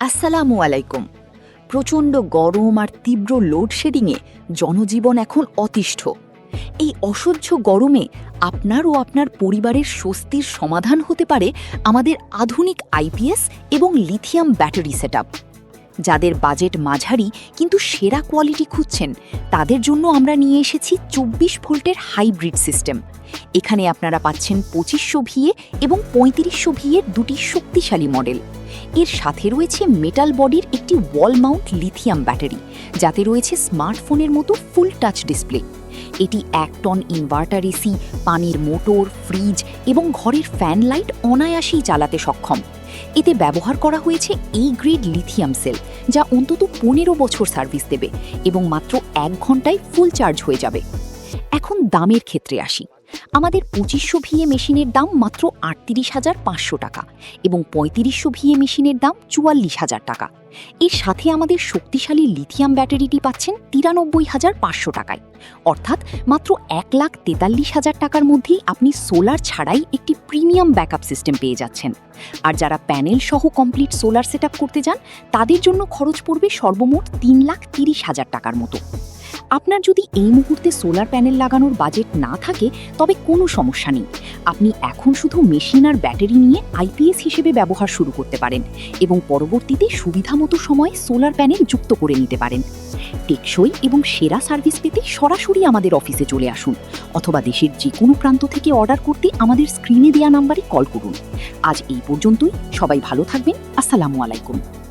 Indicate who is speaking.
Speaker 1: আসসালামু আলাইকুম। প্রচণ্ড গরম আর তীব্র লোডশেডিংয়ে জনজীবন এখন অতিষ্ঠ। এই অসহ্য গরমে আপনার ও আপনার পরিবারের স্বস্তির সমাধান হতে পারে আমাদের আধুনিক আইপিএস এবং লিথিয়াম ব্যাটারি সেটআপ। যাদের বাজেট মাঝারি কিন্তু সেরা কোয়ালিটি খুঁজছেন, তাদের জন্য আমরা নিয়ে এসেছি 24 ভোল্টের হাইব্রিড সিস্টেম। এখানে আপনারা পাচ্ছেন 2500 ভিএ এবং 3500 ভিএর দুটি শক্তিশালী মডেল। এর সাথে রয়েছে মেটাল বডির একটি ওয়াল মাউন্ট লিথিয়াম ব্যাটারি, যাতে রয়েছে স্মার্টফোনের মতো ফুল টাচ ডিসপ্লে। এটি 1 টন ইনভার্টার এসি, পানির মোটর, ফ্রিজ এবং ঘরের ফ্যান লাইট অনায়াসেই চালাতে সক্ষম। এতে ব্যবহার করা হয়েছে গ্রেড লিথিয়াম সেল, যা অন্তত 15 বছর সার্ভিস দেবে এবং মাত্র 1 ঘন্টায় ফুল চার্জ হয়ে যাবে। এখন দামের ক্ষেত্রে আসি। আমাদের 2500 ভিএ মেশিনের দাম মাত্র 38,500 টাকা এবং 3500 ভিএ মেশিনের দাম 44,000 টাকা। এর সাথে আমাদের শক্তিশালী লিথিয়াম ব্যাটারিটি পাচ্ছেন 93,500 টাকায়। অর্থাৎ মাত্র 1,43,000 টাকার মধ্যেই আপনি সোলার ছাড়াই একটি প্রিমিয়াম ব্যাকআপ সিস্টেম পেয়ে যাচ্ছেন। আর যারা প্যানেল সহ কমপ্লিট সোলার সেটআপ করতে চান, তাদের জন্য খরচ পড়বে সর্বমোট 3,30,000 টাকার মতো। আপনার যদি এই মুহূর্তে সোলার প্যানেল লাগানোর বাজেট না থাকে, তবে কোনো সমস্যা নেই। আপনি এখন শুধু মেশিন আর ব্যাটারি নিয়ে আইপিএস হিসেবে ব্যবহার শুরু করতে পারেন এবং পরবর্তীতে সুবিধামতো সময়ে সোলার প্যানেল যুক্ত করে নিতে পারেন। টেকসই এবং সেরা সার্ভিস পেতে সরাসরি আমাদের অফিসে চলে আসুন, অথবা দেশের যে কোনো প্রান্ত থেকে অর্ডার করতে আমাদের স্ক্রিনে দেওয়া নাম্বারে কল করুন। আজ এই পর্যন্তই। সবাই ভালো থাকবেন। আসসালামু আলাইকুম।